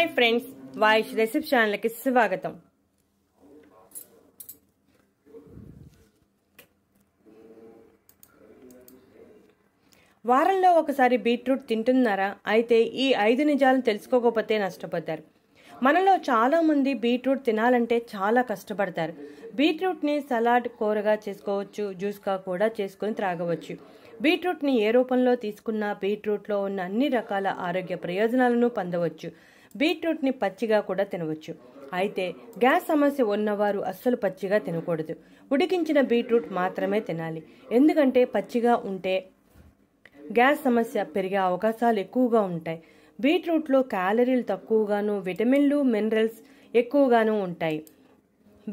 Hi friends, వాయిష్ recipe ఛానల్కి స్వాగతం. వారంలో ఒకసారి బీట్రూట్ తింటున్నారా? అయితే ఈ 5 నిజాలను తెలుసుకోకపోతే నష్టపోతారు. మనలో చాలా మంది బీట్రూట్ తినాలంటే చాలా కష్టపడతారు. బీట్రూట్ని సలాడ్, కూరగా చేసుకోవచ్చు, జ్యూస్గా కూడా చేసుకుని త్రాగవచ్చు. బీట్రూట్ని ఏ రూపంలో తీసుకున్నా బీట్రూట్లో ఉన్న అన్ని రకాల ఆరోగ్య ప్రయోజనాలను పొందవచ్చు. బీట్రూట్ని పచ్చిగా కూడా తినవచ్చు. అయితే గ్యాస్ సమస్య ఉన్నవారు అస్సలు పచ్చిగా తినకూడదు. ఉడికించిన బీట్రూట్ మాత్రమే తినాలి. ఎందుకంటే పచ్చిగా ఉంటే గ్యాస్ సమస్య పెరిగే అవకాశాలు ఎక్కువగా ఉంటాయి. బీట్రూట్లో క్యాలరీలు తక్కువగాను, విటమిన్లు, మినరల్స్ ఎక్కువగాను ఉంటాయి.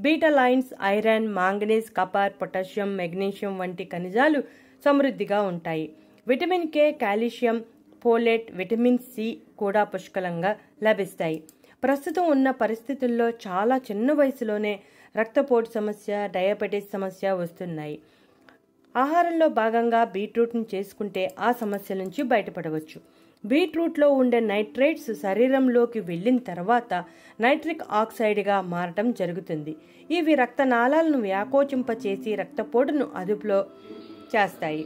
Betalains, iron, manganese, copper, potassium, magnesium వంటి ఖనిజాలు సమృద్ధిగా ఉంటాయి. Vitamin K, calcium, folate, vitamin C కూడా పుష్కలంగా లభిస్తాయి. ప్రస్తుతం ఉన్న పరిస్థితుల్లో చాలా చిన్న వయసులోనే రక్తపోటు సమస్య, డయాబెటీస్ సమస్య వస్తున్నాయి. ఆహారంలో భాగంగా బీట్రూట్ని చేసుకుంటే ఆ సమస్య నుంచి బయటపడవచ్చు. బీట్రూట్లో ఉండే నైట్రేట్స్ శరీరంలోకి వెళ్ళిన తర్వాత నైట్రిక్ ఆక్సైడ్గా మారటం జరుగుతుంది. ఇవి రక్తనాళాలను వ్యాకోచింపచేసి రక్తపోటును అదుపులో చేస్తాయి.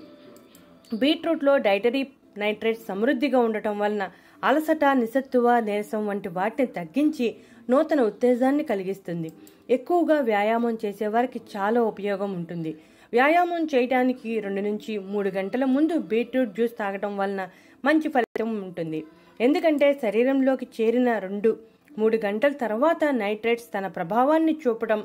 బీట్రూట్లో డైటరీ నైట్రేట్స్ సమృద్ధిగా ఉండటం వలన అలసట, నిస్సత్తువ, నీరసం వంటి వాటిని తగ్గించి నూతన ఉత్తేజాన్ని కలిగిస్తుంది. ఎక్కువగా వ్యాయామం చేసేవారికి చాలా ఉపయోగం ఉంటుంది. వ్యాయామం చేయడానికి 2 నుంచి 3 గంటల ముందు బీట్రూట్ జ్యూస్ తాగడం వలన మంచి ఫలితం ఉంటుంది. ఎందుకంటే శరీరంలోకి చేరిన 2-3 గంటల తర్వాత నైట్రేట్స్ తన ప్రభావాన్ని చూపడం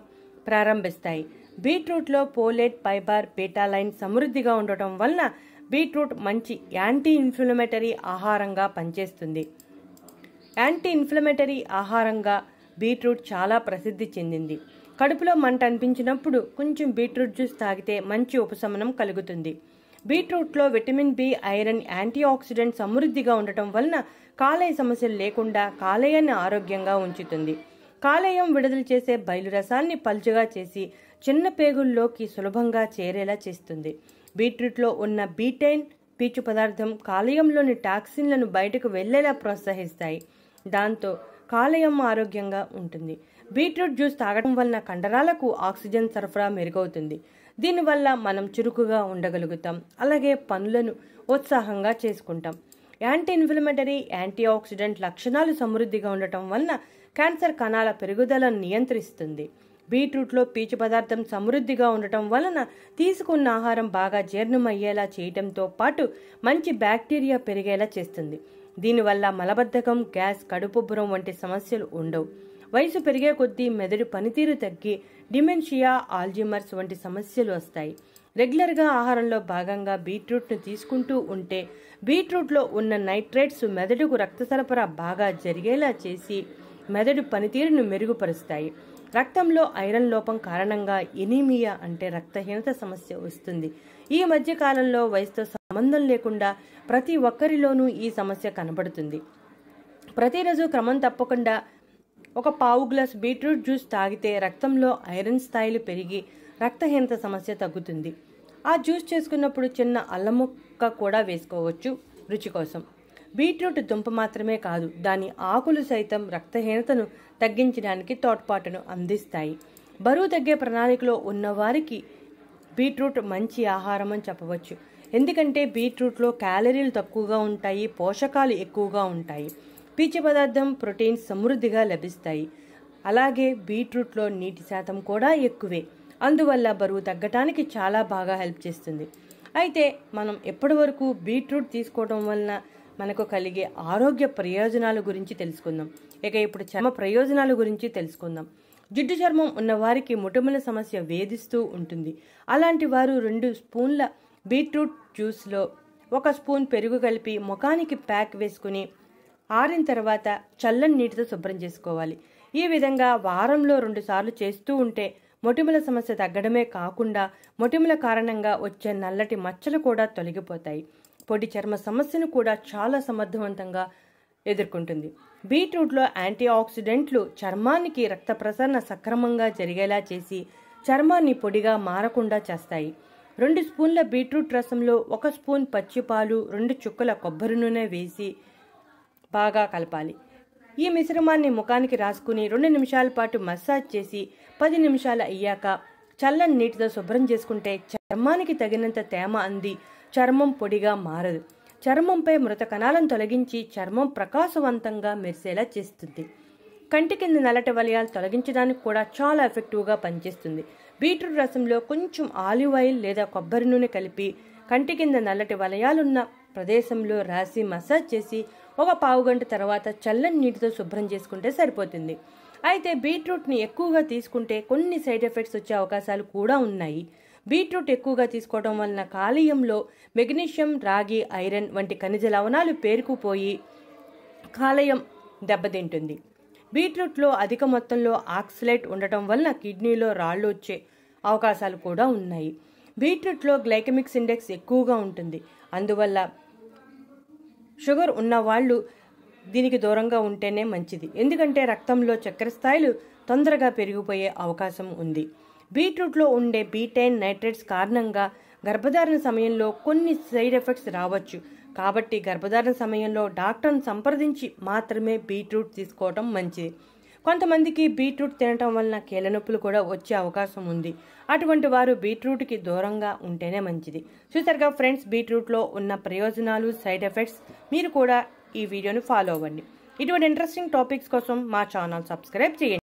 ప్రారంభిస్తాయి. బీట్రూట్లో ఫోలేట్, ఫైబర్, బీటాలైన్ సమృద్ధిగా ఉండటం వలన బీట్రూట్ మంచి యాంటీ ఇన్ఫ్లమేటరీ ఆహారంగా పనిచేస్తుంది. యాంటీ ఇన్ఫ్లమేటరీ ఆహారంగా బీట్రూట్ చాలా ప్రసిద్ధి చెందింది. కడుపులో మంట అనిపించినప్పుడు కొంచెం బీట్రూట్ జ్యూస్ తాగితే మంచి ఉపశమనం కలుగుతుంది. బీట్రూట్లో vitamin B, iron, antioxidant సమృద్ధిగా ఉండటం వలన కాలేయ సమస్యలు లేకుండా కాలేయాన్ని ఆరోగ్యంగా ఉంచుతుంది. కాలేయం విడుదల చేసే బయలు రసాన్ని పలుచగా చేసి చిన్న పేగుల్లోకి సులభంగా చేరేలా చేస్తుంది. బీట్రూట్లో ఉన్న బీటైన్ పీచు పదార్థం కాలేయంలోని టాక్సిన్లను బయటకు వెళ్లేలా ప్రోత్సహిస్తాయి. దాంతో కాలేయం ఆరోగ్యంగా ఉంటుంది. బీట్రూట్ జ్యూస్ తాగడం వలన కండరాలకు ఆక్సిజన్ సరఫరా మెరుగవుతుంది. దీనివల్ల మనం చురుకుగా ఉండగలుగుతాం. అలాగే పనులను ఉత్సాహంగా చేసుకుంటాం. యాంటీ ఇన్ఫ్లమేటరీ, యాంటీ ఆక్సిడెంట్ లక్షణాలు సమృద్ధిగా ఉండటం వలన క్యాన్సర్ కణాల పెరుగుదలను నియంత్రిస్తుంది. బీట్రూట్లో పీచు పదార్థం సమృద్ధిగా ఉండటం వలన తీసుకున్న ఆహారం బాగా జీర్ణమయ్యేలా చేయటంతో పాటు మంచి బ్యాక్టీరియా పెరిగేలా చేస్తుంది. దీనివల్ల మలబద్ధకం, గ్యాస్, కడుపుబ్బరం వంటి సమస్యలు ఉండవు. వయసు పెరిగే కొద్దీ మెదడు పనితీరు తగ్గి డిమెన్షియా, ఆల్జీమర్స్ వంటి సమస్యలు వస్తాయి. రెగ్యులర్గా ఆహారంలో భాగంగా బీట్రూట్ను తీసుకుంటూ ఉంటే బీట్రూట్లో ఉన్న నైట్రేట్స్ మెదడుకు రక్త సరఫరా బాగా జరిగేలా చేసి మెదడు పనితీరును మెరుగుపరుస్తాయి. రక్తంలో ఐరన్ లోపం కారణంగా ఎనీమియా అంటే రక్తహీనత సమస్య వస్తుంది. ఈ మధ్య కాలంలో వయసుతో సంబంధం లేకుండా ప్రతి ఒక్కరిలోనూ ఈ సమస్య కనబడుతుంది. ప్రతిరోజు క్రమం తప్పకుండా ఒక పావు గ్లాస్ బీట్రూట్ జ్యూస్ తాగితే రక్తంలో ఐరన్ స్థాయిలు పెరిగి రక్తహీనత సమస్య తగ్గుతుంది. ఆ జ్యూస్ చేసుకున్నప్పుడు చిన్న అల్లం ముక్క కూడా వేసుకోవచ్చు రుచి కోసం. బీట్రూట్ దుంప మాత్రమే కాదు, దాని ఆకులు సైతం రక్తహీనతను తగ్గించడానికి తోడ్పాటును అందిస్తాయి. బరువు తగ్గే ప్రణాళికలో ఉన్నవారికి బీట్రూట్ మంచి ఆహారం అని చెప్పవచ్చు. ఎందుకంటే బీట్రూట్లో క్యాలరీలు తక్కువగా ఉంటాయి, పోషకాలు ఎక్కువగా ఉంటాయి. పీచు పదార్థం, ప్రోటీన్స్ సమృద్ధిగా లభిస్తాయి. అలాగే బీట్రూట్లో నీటి శాతం కూడా ఎక్కువే. అందువల్ల బరువు తగ్గటానికి చాలా బాగా హెల్ప్ చేస్తుంది. అయితే మనం ఎప్పటి వరకు బీట్రూట్ తీసుకోవడం వలన మనకు కలిగే ఆరోగ్య ప్రయోజనాల గురించి తెలుసుకుందాం. ఇప్పుడు చర్మ ప్రయోజనాల గురించి తెలుసుకుందాం. జిడ్డు చర్మం ఉన్నవారికి మొటిమల సమస్య వేధిస్తూ ఉంటుంది. అలాంటి వారు 2 స్పూన్ల బీట్రూట్ జ్యూస్లో 1 స్పూన్ పెరుగు కలిపి ముఖానికి ప్యాక్ వేసుకుని ఆరిన తర్వాత చల్లని నీటితో శుభ్రం చేసుకోవాలి. ఈ విధంగా వారంలో 2 సార్లు చేస్తూ ఉంటే మొటిమల సమస్య తగ్గడమే కాకుండా మొటిమల కారణంగా వచ్చే నల్లటి మచ్చలు కూడా తొలగిపోతాయి. పొడి చర్మ సమస్యను కూడా చాలా సమర్థవంతంగా ఎదుర్కొంటుంది. బీట్రూట్లో యాంటీ ఆక్సిడెంట్లు చర్మానికి రక్త ప్రసరణ సక్రమంగా జరిగేలా చేసి చర్మాన్ని పొడిగా మారకుండా చేస్తాయి. 2 స్పూన్ల బీట్రూట్ రసంలో 1 స్పూన్ పచ్చిపాలు, 2 చుక్కల కొబ్బరి నూనె వేసి బాగా కలపాలి. ఈ మిశ్రమాన్ని ముఖానికి రాసుకుని 2 నిమిషాల పాటు మసాజ్ చేసి 10 నిమిషాలు అయ్యాక చల్లని నీటితో శుభ్రం చేసుకుంటే చర్మానికి తగినంత తేమ అంది చర్మం పొడిగా మారదు. చర్మంపై మృత కణాలను తొలగించి చర్మం ప్రకాశవంతంగా మెరిసేలా చేస్తుంది. కంటి కింద నల్లటి వలయాలు తొలగించడానికి కూడా చాలా ఎఫెక్టివ్గా పనిచేస్తుంది. బీట్రూట్ రసంలో కొంచెం ఆలివ్ ఆయిల్ లేదా కొబ్బరి నూనె కలిపి కంటి కింద నల్లటి వలయాలున్న ప్రదేశంలో రాసి మసాజ్ చేసి ఒక పావు గంట తర్వాత చల్లని నీటితో శుభ్రం చేసుకుంటే సరిపోతుంది. అయితే బీట్రూట్ని ఎక్కువగా తీసుకుంటే కొన్ని సైడ్ ఎఫెక్ట్స్ వచ్చే అవకాశాలు కూడా ఉన్నాయి. బీట్రూట్ ఎక్కువగా తీసుకోవడం వలన కాలేయంలో మెగ్నీషియం, రాగి, ఐరన్ వంటి ఖనిజ లవణాలు పేరుకుపోయి కాలేయం దెబ్బతింటుంది. బీట్రూట్లో అధిక మొత్తంలో ఆక్సలేట్ ఉండటం వలన కిడ్నీలో రాళ్లు వచ్చే అవకాశాలు కూడా ఉన్నాయి. బీట్రూట్లో గ్లైకెమిక్ ఇండెక్స్ ఎక్కువగా ఉంటుంది. అందువల్ల షుగర్ ఉన్నవాళ్ళు దీనికి దూరంగా ఉంటేనే మంచిది. ఎందుకంటే రక్తంలో చక్కెర స్థాయిలు తొందరగా పెరిగిపోయే అవకాశం ఉంది. బీట్రూట్లో ఉండే బీటైన్ నైట్రేట్స్ కారణంగా గర్భధారణ సమయంలో కొన్ని సైడ్ ఎఫెక్ట్స్ రావచ్చు. కాబట్టి గర్భధారణ సమయంలో డాక్టర్ను సంప్రదించి మాత్రమే బీట్రూట్ తీసుకోవటం మంచిది. కొంతమందికి బీట్రూట్ తినటం వలన కీళ్ళ నొప్పులు కూడా వచ్చే అవకాశం ఉంది. అటువంటి వారు బీట్రూట్కి దూరంగా ఉంటేనే మంచిది. చూసారుగా ఫ్రెండ్స్, బీట్రూట్లో ఉన్న ప్రయోజనాలు, సైడ్ ఎఫెక్ట్స్. మీరు కూడా ఈ వీడియోని ఫాలో అవ్వండి. ఇటువంటి ఇంట్రెస్టింగ్ టాపిక్స్ కోసం మా ఛానల్ సబ్స్క్రైబ్ చేయండి.